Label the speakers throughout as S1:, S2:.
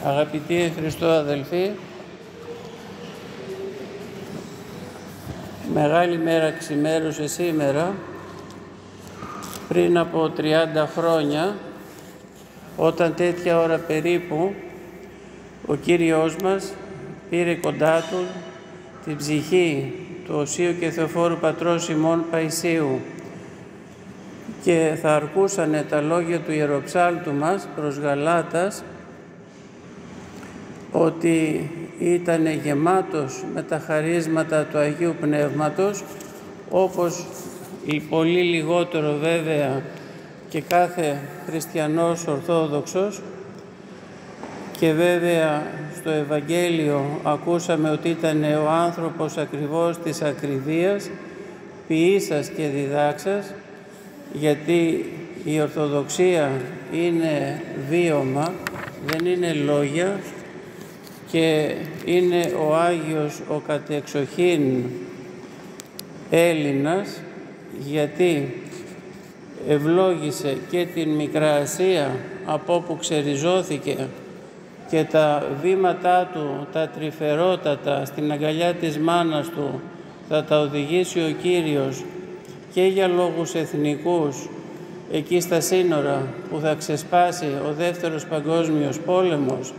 S1: Αγαπητοί εν Χριστώ αδελφοί, μεγάλη μέρα ξημέρωσε σήμερα, πριν από 30 χρόνια, όταν τέτοια ώρα περίπου ο Κύριος μας πήρε κοντά του την ψυχή του Οσίου και Θεοφόρου Πατρός ημών Παϊσίου, και θα αρκούσανε τα λόγια του Ιεροψάλτου μας προς Γαλάτας, ότι ήταν γεμάτος με τα χαρίσματα του Αγίου Πνεύματος, όπως πολύ λιγότερο βέβαια και κάθε χριστιανός Ορθόδοξος, και βέβαια στο Ευαγγέλιο ακούσαμε ότι ήταν ο άνθρωπος ακριβώς της ακριβίας, ποιήσας και διδάξας, γιατί η Ορθοδοξία είναι βίωμα, δεν είναι λόγια, και είναι ο Άγιος ο κατεξοχήν Έλληνας, γιατί ευλόγησε και την Μικρά Ασία από όπου ξεριζώθηκε, και τα βήματά του, τα τρυφερότατα στην αγκαλιά της μάνας του, θα τα οδηγήσει ο Κύριος και για λόγους εθνικούς εκεί στα σύνορα που θα ξεσπάσει ο Δεύτερος Παγκόσμιος Πόλεμος,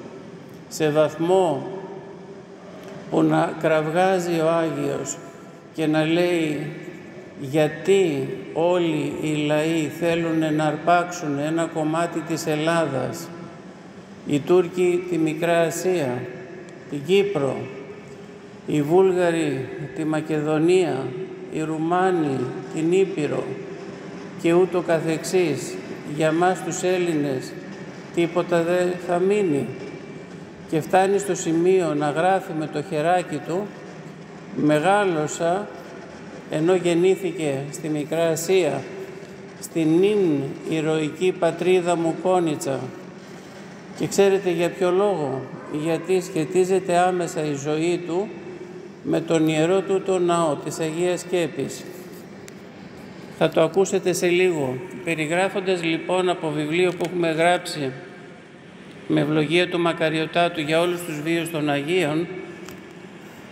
S1: σε βαθμό που να κραυγάζει ο Άγιος και να λέει γιατί όλοι οι λαοί θέλουν να αρπάξουν ένα κομμάτι της Ελλάδας, οι Τούρκοι τη Μικρά Ασία, την Κύπρο, οι Βούλγαροι τη Μακεδονία, οι Ρουμάνοι την Ήπειρο και ούτω καθεξής. Για μας τους Έλληνες τίποτα δεν θα μείνει. Και φτάνει στο σημείο να γράφει με το χεράκι του «Μεγάλωσα ενώ γεννήθηκε στη Μικρά Ασία, στην νυν ηρωική πατρίδα μου Κόνιτσα». Και ξέρετε για ποιο λόγο? Γιατί σχετίζεται άμεσα η ζωή του με τον ιερό του το ναό της Αγίας Σκέπης. Θα το ακούσετε σε λίγο. Περιγράφοντας λοιπόν από βιβλίο που έχουμε γράψει με ευλογία του Μακαριωτάτου για όλους τους βίους των Αγίων,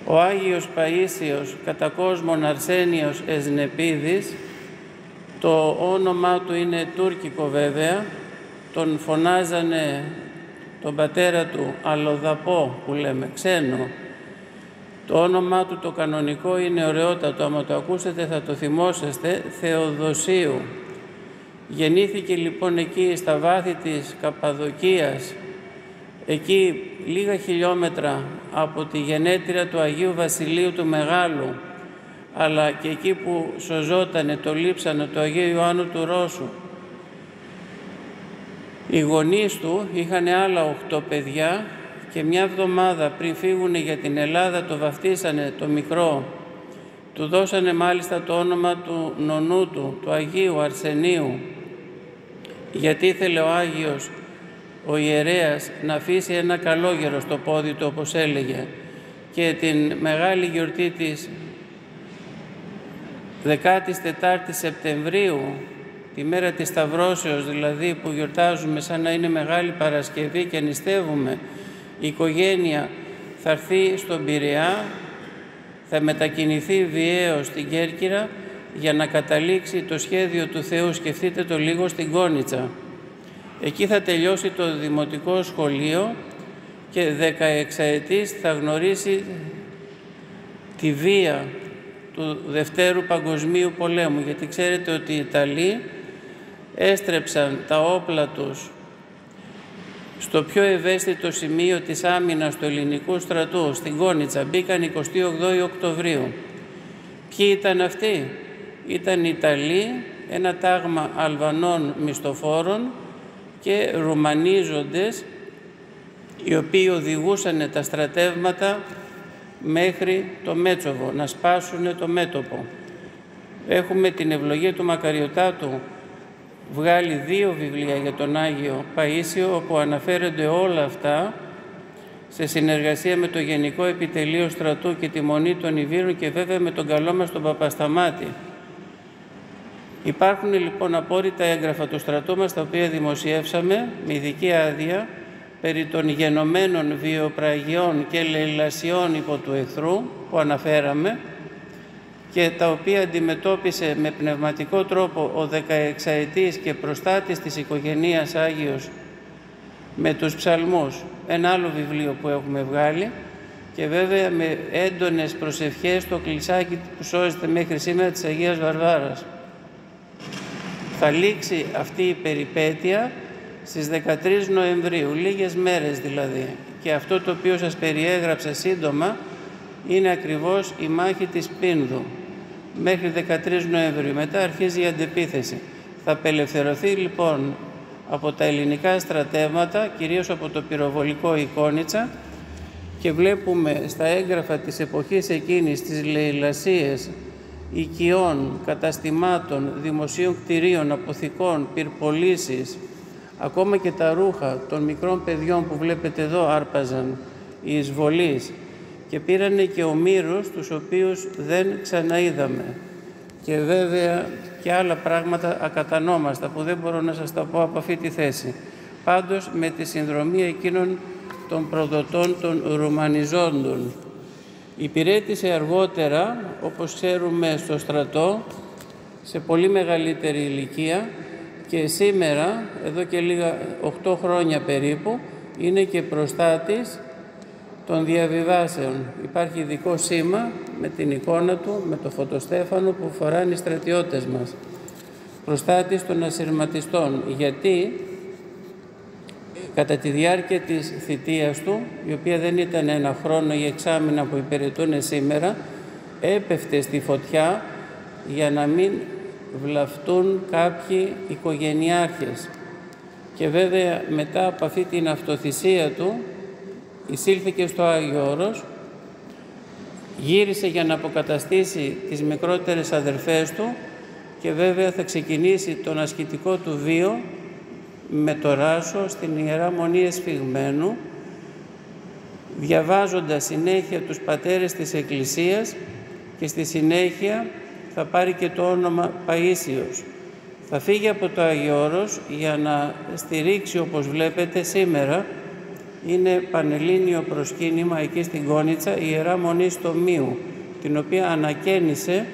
S1: ο Άγιος Παΐσιος κατά κόσμον Αρσένιος Εσνεπίδης, το όνομά του είναι τουρκικό βέβαια, τον φωνάζανε τον πατέρα του Αλλοδαπό, που λέμε ξένο. Το όνομά του το κανονικό είναι ωραιότατο, άμα το ακούσετε θα το θυμόσαστε, Θεοδοσίου. Γεννήθηκε λοιπόν εκεί στα βάθη της Καπαδοκίας, εκεί λίγα χιλιόμετρα από τη γενέτειρα του Αγίου Βασιλείου του Μεγάλου, αλλά και εκεί που σωζότανε το λείψανο του Αγίου Ιωάννου του Ρώσου. Οι γονείς του είχαν άλλα 8 παιδιά και μια εβδομάδα πριν φύγουνε για την Ελλάδα το βαφτίσανε το μικρό. Του δώσανε μάλιστα το όνομα του νονού του Αγίου Αρσενίου, γιατί ήθελε ο Άγιος ο ιερέας να αφήσει ένα καλόγερο στο πόδι του, όπως έλεγε. Και την μεγάλη γιορτή της 14ης Σεπτεμβρίου, τη μέρα της Σταυρώσεως δηλαδή, που γιορτάζουμε σαν να είναι Μεγάλη Παρασκευή και νηστεύουμε, η οικογένεια θα έρθει στον Πειραιά, θα μετακινηθεί βιαίως στην Κέρκυρα για να καταλήξει το σχέδιο του Θεού. Σκεφτείτε το λίγο, στην Κόνιτσα. Εκεί θα τελειώσει το δημοτικό σχολείο και 16ετής θα γνωρίσει τη βία του Δευτέρου Παγκοσμίου Πολέμου, γιατί ξέρετε ότι οι Ιταλοί έστρεψαν τα όπλα τους στο πιο ευαίσθητο σημείο της άμυνας του ελληνικού στρατού, στην Κόνιτσα. Μπήκαν 28 Οκτωβρίου. Ποιοι ήταν αυτοί? Ήταν Ιταλοί, ένα τάγμα Αλβανών μισθοφόρων και Ρουμανίζοντες, οι οποίοι οδηγούσαν τα στρατεύματα μέχρι το Μέτσοβο, να σπάσουν το μέτωπο. Έχουμε την ευλογία του Μακαριωτάτου βγάλει 2 βιβλία για τον Άγιο Παΐσιο, όπου αναφέρονται όλα αυτά σε συνεργασία με το Γενικό Επιτελείο Στρατού και τη Μονή των Ιβύρων και βέβαια με τον καλό μας τον Παπασταμάτη. Υπάρχουν λοιπόν απόρριτα έγγραφα του στρατού μας, τα οποία δημοσιεύσαμε με ειδική άδεια περί των γενομένων βιοπραγιών και λαιλασιών υπό του εχθρού που αναφέραμε και τα οποία αντιμετώπισε με πνευματικό τρόπο ο 16ετής και προστάτης της οικογενείας Άγιος με τους ψαλμούς, ένα άλλο βιβλίο που έχουμε βγάλει, και βέβαια με έντονες προσευχές στο κλεισάκι που σώζεται μέχρι σήμερα της Αγίας Βαρβάρας. Θα λήξει αυτή η περιπέτεια στις 13 Νοεμβρίου, λίγες μέρες δηλαδή, και αυτό το οποίο σας περιέγραψα σύντομα είναι ακριβώς η μάχη της Πίνδου μέχρι 13 Νοεμβρίου. Μετά αρχίζει η αντεπίθεση. Θα απελευθερωθεί λοιπόν από τα ελληνικά στρατεύματα, κυρίως από το πυροβολικό Εικόνιτσα, και βλέπουμε στα έγγραφα της εποχής εκείνης τις λαιλασίες οικειών, καταστημάτων, δημοσίων κτηρίων, αποθηκών, πυρπολίσεις, ακόμα και τα ρούχα των μικρών παιδιών που βλέπετε εδώ άρπαζαν οι εισβολείς, και πήρανε και ομήρους τους οποίους δεν ξαναείδαμε, και βέβαια και άλλα πράγματα ακατανόμαστα που δεν μπορώ να σας τα πω από αυτή τη θέση. Πάντως με τη συνδρομή εκείνων των προδοτών των Ρουμανιζόντων. Υπηρέτησε αργότερα, όπως ξέρουμε, στο στρατό σε πολύ μεγαλύτερη ηλικία, και σήμερα, εδώ και λίγα 8 χρόνια περίπου, είναι και προστάτης των διαβιβάσεων. Υπάρχει ειδικό σήμα με την εικόνα του, με το φωτοστέφανο που φοράνε οι στρατιώτες μας. Προστάτης των ασυρματιστών, γιατί κατά τη διάρκεια της θητείας του, η οποία δεν ήταν 1 χρόνο ή εξάμηνα που υπηρετούν σήμερα, έπεφτε στη φωτιά για να μην βλαφτούν κάποιοι οικογενειάρχες. Και βέβαια μετά από αυτή την αυτοθυσία του εισήλθηκε στο Άγιο Όρος, γύρισε για να αποκαταστήσει τις μικρότερες αδερφές του και βέβαια θα ξεκινήσει τον ασκητικό του βίο με το Ράσο στην Ιερά Μονή Εσφυγμένου, διαβάζοντας συνέχεια τους πατέρες της Εκκλησίας, και στη συνέχεια θα πάρει και το όνομα Παΐσιος. Θα φύγει από το Άγιο Όρος για να στηρίξει, όπως βλέπετε σήμερα, είναι πανελλήνιο προσκύνημα εκεί στην Κόνιτσα, η Ιερά Μονή Στομίου, την οποία ανακαίνισε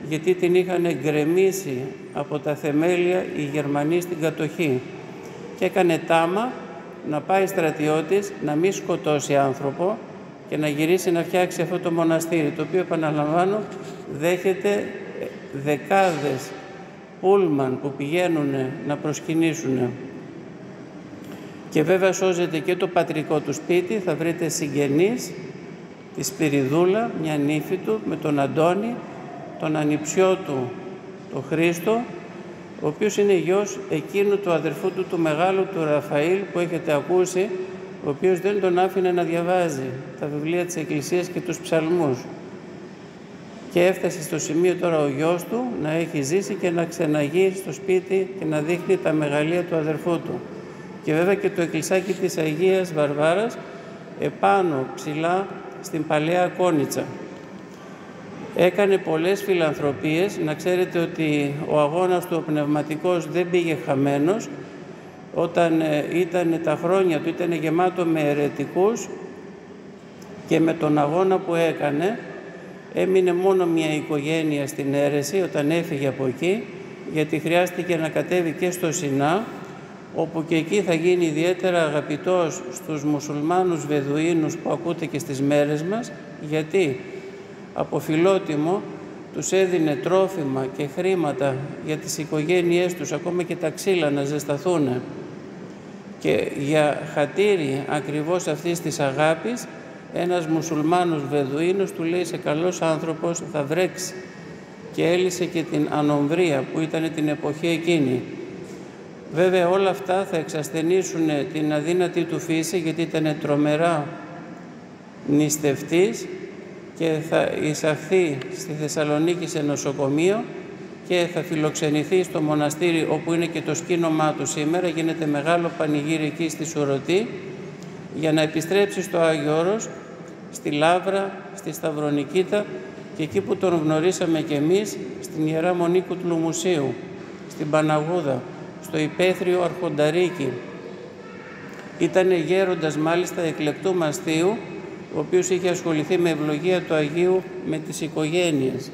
S1: γιατί την είχαν γκρεμίσει από τα θεμέλια οι Γερμανοί στην κατοχή, και έκανε τάμα να πάει στρατιώτης να μην σκοτώσει άνθρωπο και να γυρίσει να φτιάξει αυτό το μοναστήρι, το οποίο, επαναλαμβάνω, δέχεται δεκάδες πούλμαν που πηγαίνουν να προσκυνήσουν. Και βέβαια σώζεται και το πατρικό του σπίτι. Θα βρείτε συγγενείς, τη Σπυριδούλα, μια νύφη του, με τον Αντώνη, τον ανιψιό του, τον Χρήστο, ο οποίος είναι γιος εκείνου του αδερφού του, του μεγάλου του Ραφαήλ, που έχετε ακούσει, ο οποίος δεν τον άφηνε να διαβάζει τα βιβλία της Εκκλησίας και τους ψαλμούς. Και έφτασε στο σημείο τώρα ο γιος του να έχει ζήσει και να ξαναγεί στο σπίτι και να δείχνει τα μεγαλεία του αδερφού του. Και βέβαια και το εκκλησάκι της Αγίας Βαρβάρας επάνω ψηλά στην Παλαιά Κόνιτσα. Έκανε πολλές φιλανθρωπίες. Να ξέρετε ότι ο αγώνας του ο πνευματικός δεν πήγε χαμένος. Όταν ήταν τα χρόνια του, ήταν γεμάτο με αιρετικούς, και με τον αγώνα που έκανε έμεινε μόνο μια οικογένεια στην αίρεση όταν έφυγε από εκεί, γιατί χρειάστηκε να κατέβει και στο Σινά, όπου και εκεί θα γίνει ιδιαίτερα αγαπητός στους μουσουλμάνους Βεδουίνους που ακούτε και στις μέρες μας, γιατί από φιλότιμο τους έδινε τρόφιμα και χρήματα για τις οικογένειές τους, ακόμα και τα ξύλα να ζεσταθούν. Και για χατήρι ακριβώς αυτής της αγάπης, ένας μουσουλμάνος Βεδουίνος του λέει: «Σε καλός άνθρωπος θα βρέξει», και έλυσε και την ανομβρία που ήταν την εποχή εκείνη. Βέβαια όλα αυτά θα εξασθενήσουν την αδύνατη του φύση, γιατί ήταν τρομερά νηστευτής, και θα εισαχθεί στη Θεσσαλονίκη σε νοσοκομείο και θα φιλοξενηθεί στο μοναστήρι, όπου είναι και το σκήνομά του σήμερα. Γίνεται μεγάλο πανηγύρι εκεί στη Σουρωτή, για να επιστρέψει στο Άγιο Όρος, στη Λαύρα, στη Σταυρονικήτα, και εκεί που τον γνωρίσαμε κι εμείς, στην Ιερά Μονή Κουτλουμουσίου, στην Παναγούδα, στο υπαίθριο Αρχονταρίκι. Ήταν γέροντας μάλιστα εκλεκτού μαστείου, ο οποίος είχε ασχοληθεί με ευλογία του Αγίου με τις οικογένειες.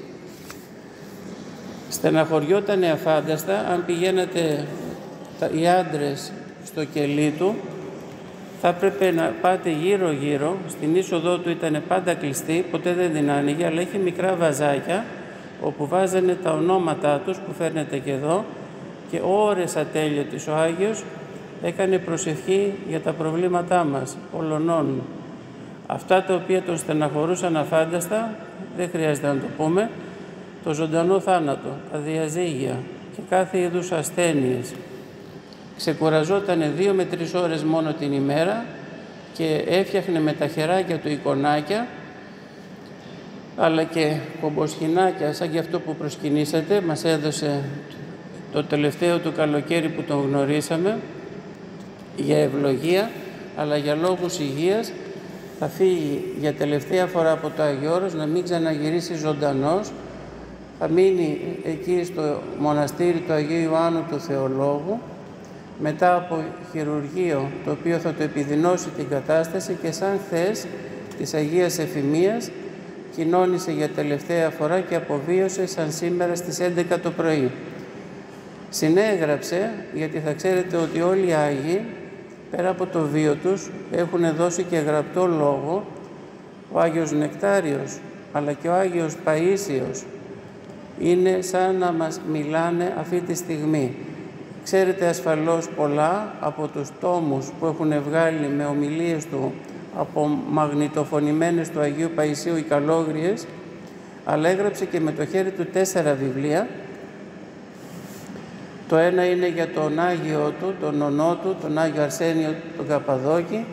S1: Στεναχωριόταν αφάνταστα αν πηγαίνατε οι άντρες στο κελί του, θα έπρεπε να πάτε γύρω-γύρω. Στην είσοδό του ήταν πάντα κλειστή, ποτέ δεν την άνοιγε, αλλά είχε μικρά βαζάκια όπου βάζανε τα ονόματά τους που φέρνετε και εδώ, και ώρες ατέλειωτης ο Άγιος έκανε προσευχή για τα προβλήματά μας, ολονών. Αυτά τα οποία τον στεναχωρούσαν αφάνταστα, δεν χρειάζεται να το πούμε, το ζωντανό θάνατο, τα διαζύγια και κάθε είδους ασθένειες. Ξεκουραζότανε 2 με 3 ώρες μόνο την ημέρα και έφτιαχνε με τα χεράκια του εικονάκια, αλλά και κομποσχοινάκια σαν και αυτό που προσκυνήσατε. Μας έδωσε το τελευταίο του καλοκαίρι που τον γνωρίσαμε για ευλογία, αλλά για λόγους υγείας θα φύγει για τελευταία φορά από το Άγιο Όρος, να μην ξαναγυρίσει ζωντανός. Θα μείνει εκεί στο μοναστήρι του Αγίου Ιωάννου του Θεολόγου, μετά από χειρουργείο το οποίο θα του επιδεινώσει την κατάσταση, και σαν χθες της Αγίας Εφημίας κοινώνησε για τελευταία φορά και αποβίωσε σαν σήμερα στις 11 το πρωί. Συνέγραψε, γιατί θα ξέρετε ότι όλοι οι Άγιοι πέρα από το βίο τους έχουν δώσει και γραπτό λόγο. Ο Άγιος Νεκτάριος αλλά και ο Άγιος Παΐσιος είναι σαν να μας μιλάνε αυτή τη στιγμή. Ξέρετε ασφαλώς πολλά από τους τόμους που έχουν βγάλει με ομιλίες του από μαγνητοφωνημένες του Αγίου Παϊσίου οι καλόγριες, αλλά έγραψε και με το χέρι του 4 βιβλία. Το ένα είναι για τον Άγιο του, τον νονό του, τον Άγιο Αρσένιο τον Καπαδόκη,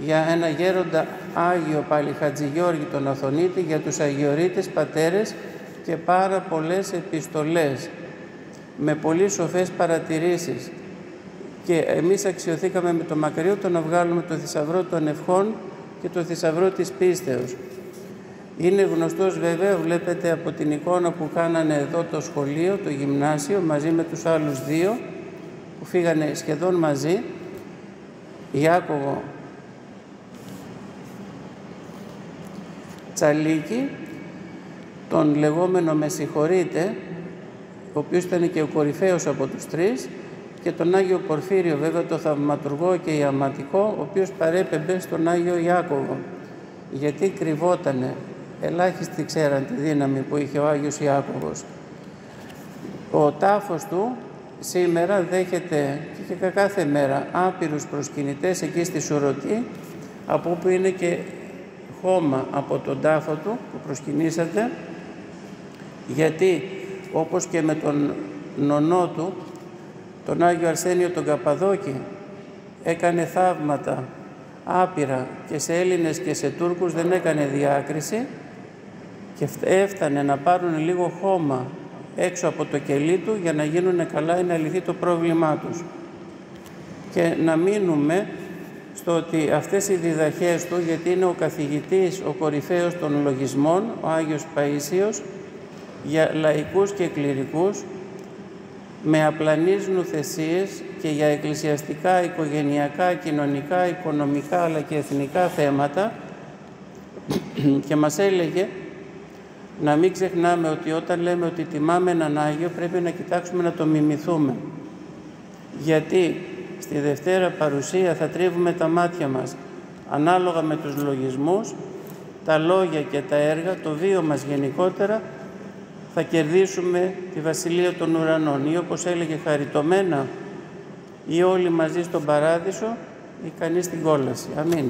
S1: για ένα γέροντα Άγιο πάλι Χατζηγιώργη τον Αθωνίτη, για τους Αγιορείτες πατέρες, και πάρα πολλές επιστολές με πολύ σοφές παρατηρήσεις. Και εμείς αξιωθήκαμε με το μακαριότο να βγάλουμε το θησαυρό των ευχών και το θησαυρό της πίστεως. Είναι γνωστός βέβαια, βλέπετε από την εικόνα που κάνανε εδώ το σχολείο, το γυμνάσιο, μαζί με τους άλλους 2 που φύγανε σχεδόν μαζί, Ιάκωβο Τσαλίκη, τον λεγόμενο με συγχωρείτε, ο οποίος ήταν και ο κορυφαίος από τους 3, και τον Άγιο Πορφύριο βέβαια, το θαυματουργό και ιαματικό, ο οποίος παρέπεμπε στον Άγιο Ιάκωβο, γιατί κρυβότανε. Ελάχιστοι ξέραν τη δύναμη που είχε ο Άγιος Ιάκωβος. Ο τάφος του σήμερα δέχεται και κάθε μέρα άπειρους προσκυνητές εκεί στη Σουρωτή, από όπου είναι και χώμα από τον τάφο του που προσκυνήσατε, γιατί όπως και με τον νονό του, τον Άγιο Αρσένιο τον Καπαδόκη, έκανε θαύματα άπειρα και σε Έλληνες και σε Τούρκους, δεν έκανε διάκριση, και έφτανε να πάρουν λίγο χώμα έξω από το κελί του για να γίνουν καλά ή να λυθεί το πρόβλημά τους. Και να μείνουμε στο ότι αυτές οι διδαχές του, γιατί είναι ο καθηγητής, ο κορυφαίος των λογισμών, ο Άγιος Παΐσιος, για λαϊκούς και κληρικούς, με απλανείς νουθεσίες και για εκκλησιαστικά, οικογενειακά, κοινωνικά, οικονομικά αλλά και εθνικά θέματα, και μας έλεγε να μην ξεχνάμε ότι όταν λέμε ότι τιμάμε έναν Άγιο πρέπει να κοιτάξουμε να το μιμηθούμε, γιατί στη Δευτέρα Παρουσία θα τρίβουμε τα μάτια μας ανάλογα με τους λογισμούς, τα λόγια και τα έργα, το βίο μας γενικότερα, θα κερδίσουμε τη Βασιλεία των Ουρανών, ή όπως έλεγε χαριτωμένα, ή όλοι μαζί στον Παράδεισο ή κανείς στην κόλαση. Αμήν.